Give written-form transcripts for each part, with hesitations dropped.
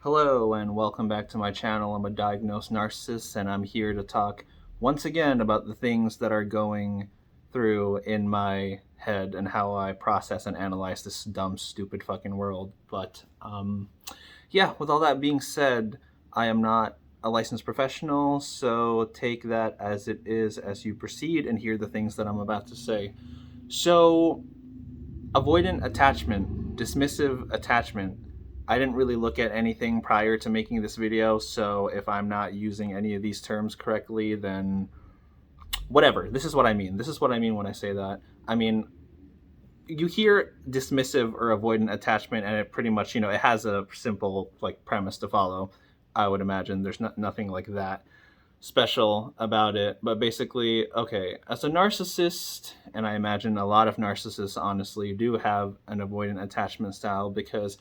Hello and welcome back to my channel. I'm a diagnosed narcissist and I'm here to talk once again about the things that are going through in my head and how I process and analyze this dumb, stupid fucking world. But with all that being said, I am not a licensed professional, so take that as it is as you proceed and hear the things that I'm about to say. So, avoidant attachment, dismissive attachment. I didn't really look at anything prior to making this video, so if I'm not using any of these terms correctly, then whatever. This is what I mean. This is what I mean when I say that. I mean, you hear dismissive or avoidant attachment, and it pretty much, it has a simple premise to follow. I would imagine there's nothing like that special about it, but basically, okay, as a narcissist, and I imagine a lot of narcissists honestly do have an avoidant attachment style, because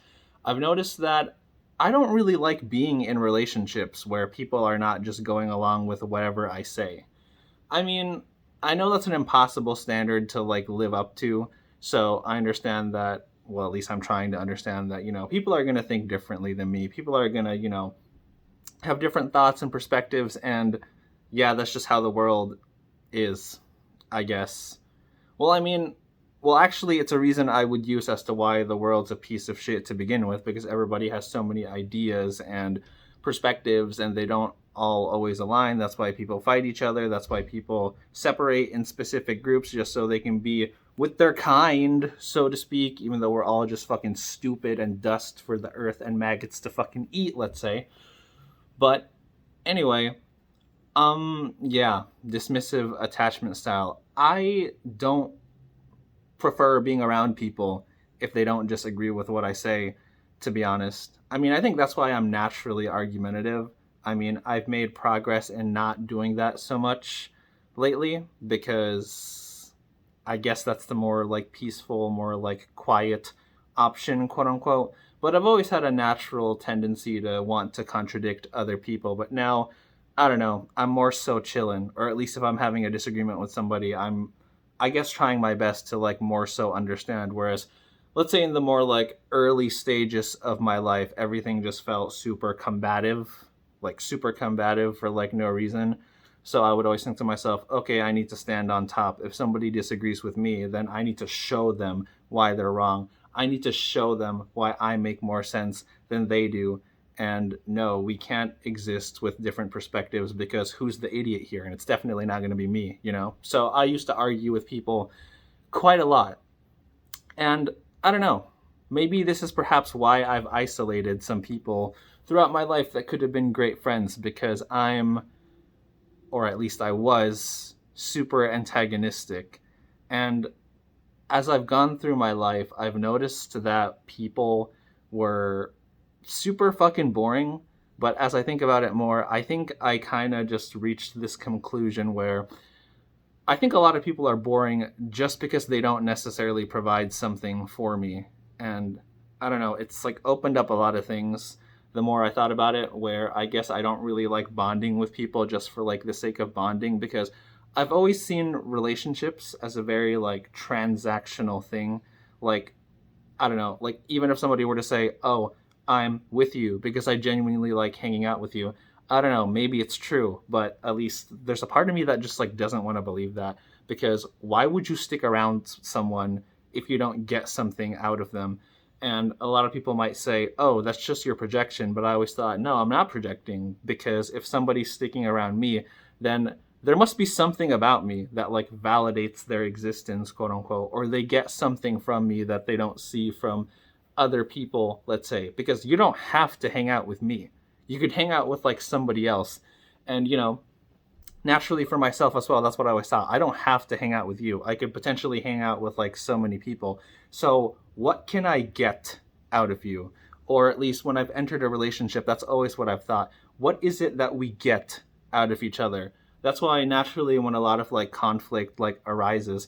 I've noticed that I don't really like being in relationships where people are not just going along with whatever I say. I mean, I know that's an impossible standard to live up to, so I understand that, well, at least I'm trying to understand that, people are going to think differently than me. People are going to, have different thoughts and perspectives, and yeah, that's just how the world is, I guess. Well, I mean, actually, it's a reason I would use as to why the world's a piece of shit to begin with, because everybody has so many ideas and perspectives, and they don't all always align. That's why people fight each other. That's why people separate in specific groups, just so they can be with their kind, so to speak, even though we're all just fucking stupid and dust for the earth and maggots to fucking eat, let's say. But anyway, yeah, dismissive attachment style. I don't prefer being around people if they don't just agree with what I say, to be honest. I mean, I think that's why I'm naturally argumentative. I mean, I've made progress in not doing that so much lately, because I guess that's the more peaceful, more quiet option, quote unquote. But I've always had a natural tendency to want to contradict other people. But now, I don't know, I'm more so chilling. Or at least if I'm having a disagreement with somebody, I guess, trying my best to more so understand. Whereas, let's say in the more early stages of my life, everything just felt super combative. Super combative for no reason. So I would always think to myself, okay, I need to stand on top. If somebody disagrees with me, then I need to show them why they're wrong. I need to show them why I make more sense than they do. And no, we can't exist with different perspectives, because who's the idiot here? And it's definitely not going to be me, So I used to argue with people quite a lot. And I don't know, maybe this is perhaps why I've isolated some people throughout my life that could have been great friends, because or at least I was, super antagonistic. And as I've gone through my life, I've noticed that people were super fucking boring. But as I think about it more, I think I kind of just reached this conclusion where I think a lot of people are boring just because they don't necessarily provide something for me. And I don't know, it's opened up a lot of things the more I thought about it, where I guess I don't really like bonding with people just for the sake of bonding, because I've always seen relationships as a very transactional thing. I don't know, even if somebody were to say, oh, I'm with you because I genuinely like hanging out with you, I don't know, maybe it's true, but at least there's a part of me that just doesn't want to believe that, because why would you stick around someone if you don't get something out of them? And a lot of people might say, oh, that's just your projection. But I always thought, no, I'm not projecting, because if somebody's sticking around me, then there must be something about me that validates their existence, quote unquote, or they get something from me that they don't see from other people, let's say, because you don't have to hang out with me. You could hang out with somebody else. And, naturally for myself as well, that's what I always thought. I don't have to hang out with you. I could potentially hang out with so many people. So what can I get out of you? Or at least when I've entered a relationship, that's always what I've thought. What is it that we get out of each other? That's why naturally when a lot of conflict arises,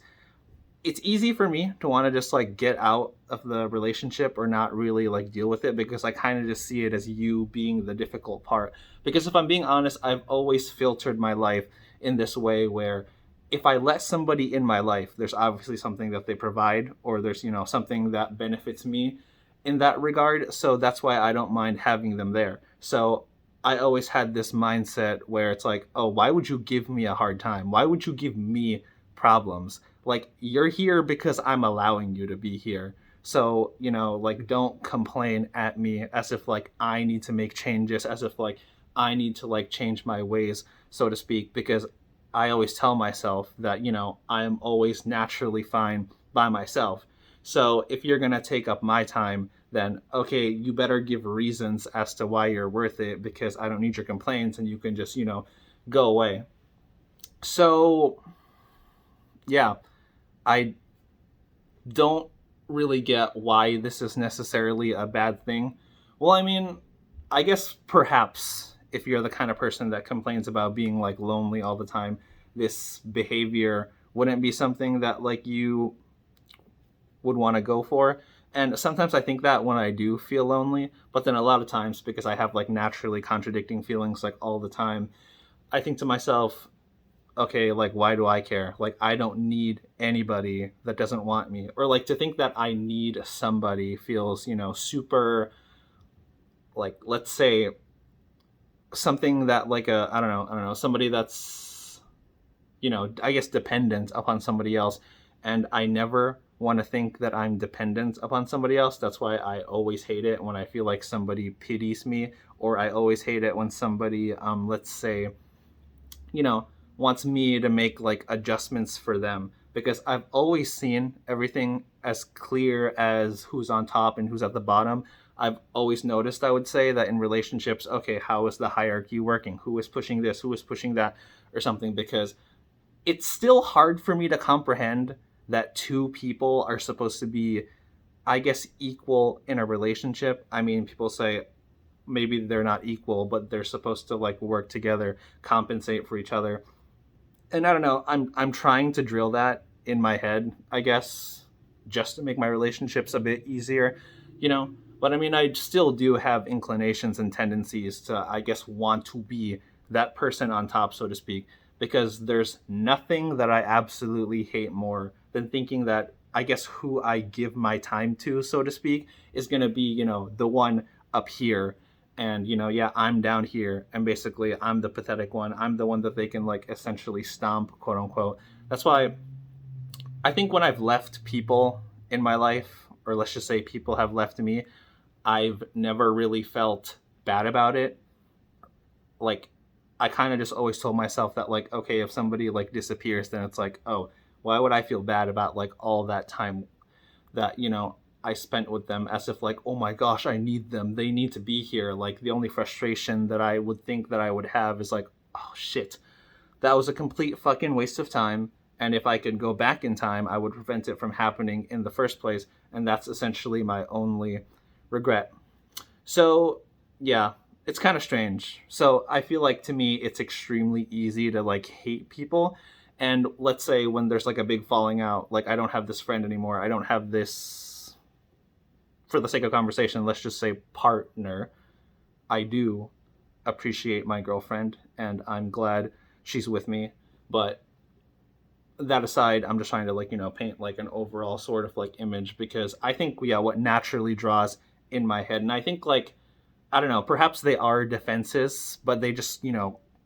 it's easy for me to want to just get out of the relationship or not really deal with it, because I kind of just see it as you being the difficult part. Because if I'm being honest, I've always filtered my life in this way, where if I let somebody in my life, there's obviously something that they provide, or there's something that benefits me, in that regard. So that's why I don't mind having them there. So I always had this mindset where it's like, oh, why would you give me a hard time? Why would you give me problems? Like, you're here because I'm allowing you to be here. So, like, don't complain at me as if like I need to make changes, as if like I need to like change my ways, so to speak, because I always tell myself that, I am always naturally fine by myself. So if you're going to take up my time, then okay, you better give reasons as to why you're worth it, because I don't need your complaints and you can just, go away. So, yeah, I don't really get why this is necessarily a bad thing. Well, I mean, I guess perhaps if you're the kind of person that complains about being like lonely all the time, this behavior wouldn't be something that like you would want to go for. And sometimes I think that when I do feel lonely, but then a lot of times, because I have like naturally contradicting feelings like all the time, I think to myself, okay, like, why do I care? Like, I don't need anybody that doesn't want me. Or like to think that I need somebody feels, super, like, let's say something that like I don't know, somebody that's, I guess dependent upon somebody else. And I never want to think that I'm dependent upon somebody else. That's why I always hate it when I feel like somebody pities me, or I always hate it when somebody, let's say, you know, wants me to make like adjustments for them, because I've always seen everything as clear as who's on top and who's at the bottom. I've always noticed, I would say, that in relationships, okay, how is the hierarchy working? Who is pushing this? Who is pushing that? Or something, because it's still hard for me to comprehend that two people are supposed to be, I guess, equal in a relationship. I mean, people say maybe they're not equal, but they're supposed to like work together, compensate for each other. And I don't know, I'm trying to drill that in my head, I guess, just to make my relationships a bit easier, you know. But I mean, I still do have inclinations and tendencies to, I guess, want to be that person on top, so to speak, because there's nothing that I absolutely hate more than thinking that, I guess, who I give my time to, so to speak, is going to be, the one up here. And, yeah, I'm down here. And basically, I'm the pathetic one. I'm the one that they can, like, essentially stomp, quote unquote. That's why I think when I've left people in my life, or let's just say people have left me, I've never really felt bad about it. Like, I kind of just always told myself that, like, okay, if somebody like disappears, then it's like, oh, why would I feel bad about like all that time that, I spent with them, as if like, oh my gosh, I need them, they need to be here. Like, the only frustration that I would think that I would have is like, oh shit, that was a complete fucking waste of time. And if I could go back in time, I would prevent it from happening in the first place. And that's essentially my only regret. So, yeah, it's kind of strange. So, I feel like to me, it's extremely easy to like hate people. And let's say when there's like a big falling out, like I don't have this friend anymore, I don't have this, for the sake of conversation, let's just say partner. I do appreciate my girlfriend and I'm glad she's with me. But that aside, I'm just trying to like, paint like an overall sort of like image, because I think, yeah, what naturally draws in my head, and I think like, I don't know, perhaps they are defenses, but they just,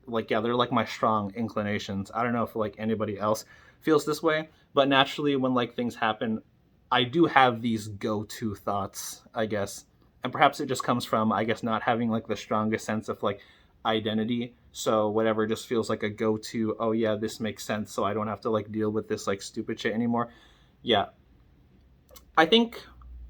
like, yeah, they're like my strong inclinations. I don't know if like anybody else feels this way, but naturally when like things happen, I do have these go-to thoughts, I guess. And perhaps it just comes from, I guess, not having like the strongest sense of like identity. So whatever just feels like a go-to, oh yeah, this makes sense, so I don't have to like deal with this like stupid shit anymore. Yeah. I think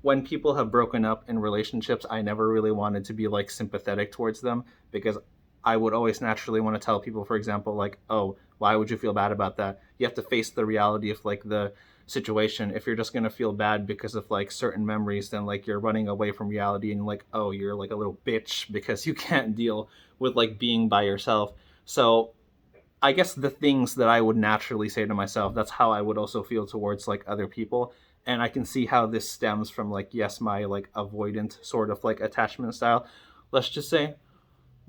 when people have broken up in relationships, I never really wanted to be like sympathetic towards them, because I would always naturally want to tell people, for example, like, oh, why would you feel bad about that? You have to face the reality of like the situation. If you're just going to feel bad because of like certain memories, then like you're running away from reality and like, oh, you're like a little bitch because you can't deal with like being by yourself. So I guess the things that I would naturally say to myself, that's how I would also feel towards like other people. And I can see how this stems from like, yes, my like avoidant sort of like attachment style, let's just say.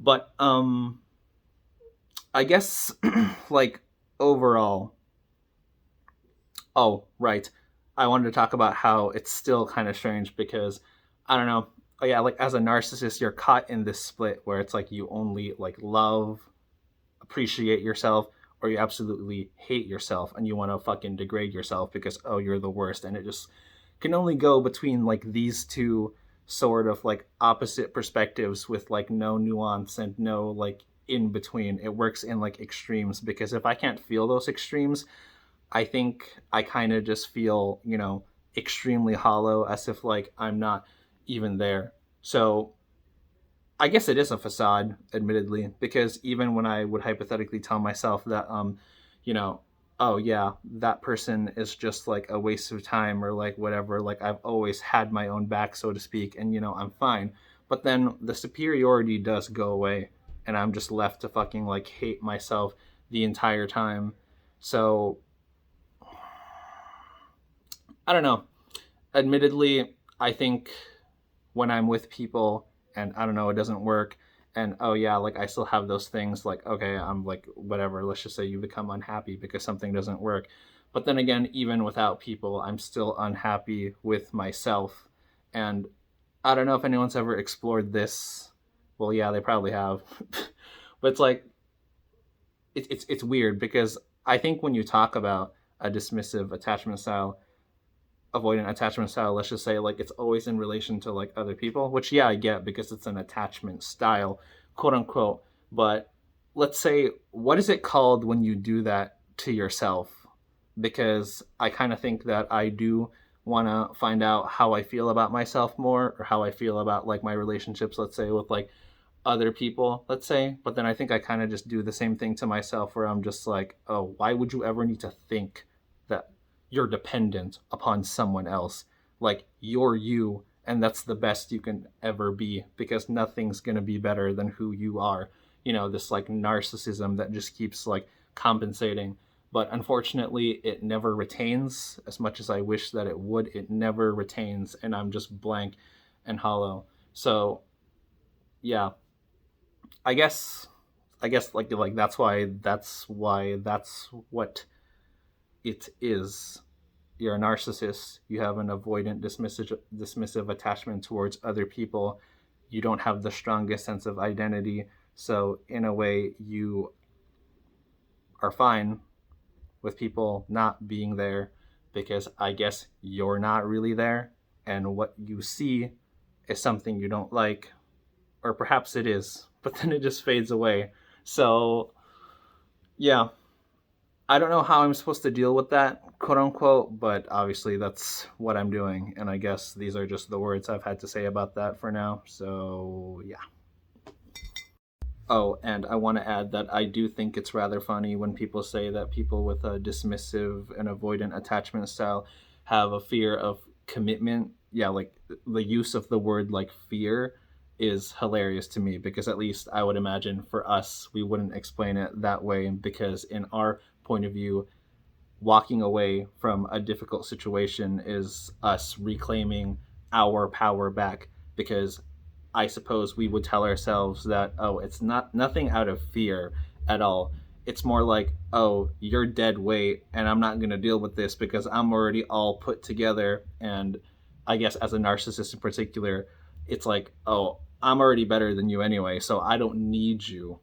But I guess like overall, oh, right. I wanted to talk about how it's still kind of strange, because I don't know. Oh yeah, like as a narcissist, you're caught in this split where it's like you only like love, appreciate yourself, or you absolutely hate yourself and you want to fucking degrade yourself because oh you're the worst, and it just can only go between like these two sort of like opposite perspectives with like no nuance and no like in between. It works in like extremes because if I can't feel those extremes, I think I kind of just feel, extremely hollow as if like I'm not even there. So I guess it is a facade, admittedly, because even when I would hypothetically tell myself that, you know, oh yeah, that person is just like a waste of time or like whatever, like I've always had my own back, so to speak, and I'm fine. But then the superiority does go away, and I'm just left to fucking like hate myself the entire time. So I don't know. Admittedly, I think when I'm with people and I don't know, it doesn't work, and oh yeah, like I still have those things, like okay, I'm like whatever, let's just say you become unhappy because something doesn't work. But then again, even without people, I'm still unhappy with myself. And I don't know if anyone's ever explored this. Well, yeah, they probably have. But it's like it's weird because I think when you talk about a dismissive attachment style, avoidant attachment style, let's just say, like it's always in relation to like other people, which yeah I get because it's an attachment style, quote unquote. But let's say, what is it called when you do that to yourself? Because I kind of think that I do want to find out how I feel about myself more, or how I feel about like my relationships, let's say with like other people, let's say. But then I think I kind of just do the same thing to myself where I'm just like, oh, why would you ever need to think that you're dependent upon someone else? Like, you're you, and that's the best you can ever be because nothing's going to be better than who you are. This like narcissism that just keeps like compensating. But unfortunately, it never retains as much as I wish that it would. It never retains, and I'm just blank and hollow. So, yeah, I guess like that's what it is. You're a narcissist. You have an avoidant, dismissive attachment towards other people. You don't have the strongest sense of identity. So in a way, you are fine with people not being there because I guess you're not really there, and what you see is something you don't like, or perhaps it is, but then it just fades away. So yeah, I don't know how I'm supposed to deal with that, quote unquote, but obviously that's what I'm doing. And I guess these are just the words I've had to say about that for now. So yeah. Oh, and I want to add that I do think it's rather funny when people say that people with a dismissive and avoidant attachment style have a fear of commitment. Yeah, like the use of the word like fear is hilarious to me because at least I would imagine for us, we wouldn't explain it that way because in our point of view, walking away from a difficult situation is us reclaiming our power back because I suppose we would tell ourselves that, oh, it's not nothing out of fear at all. It's more like, oh, you're dead weight and I'm not going to deal with this because I'm already all put together. And I guess as a narcissist in particular, it's like, oh, I'm already better than you anyway, so I don't need you.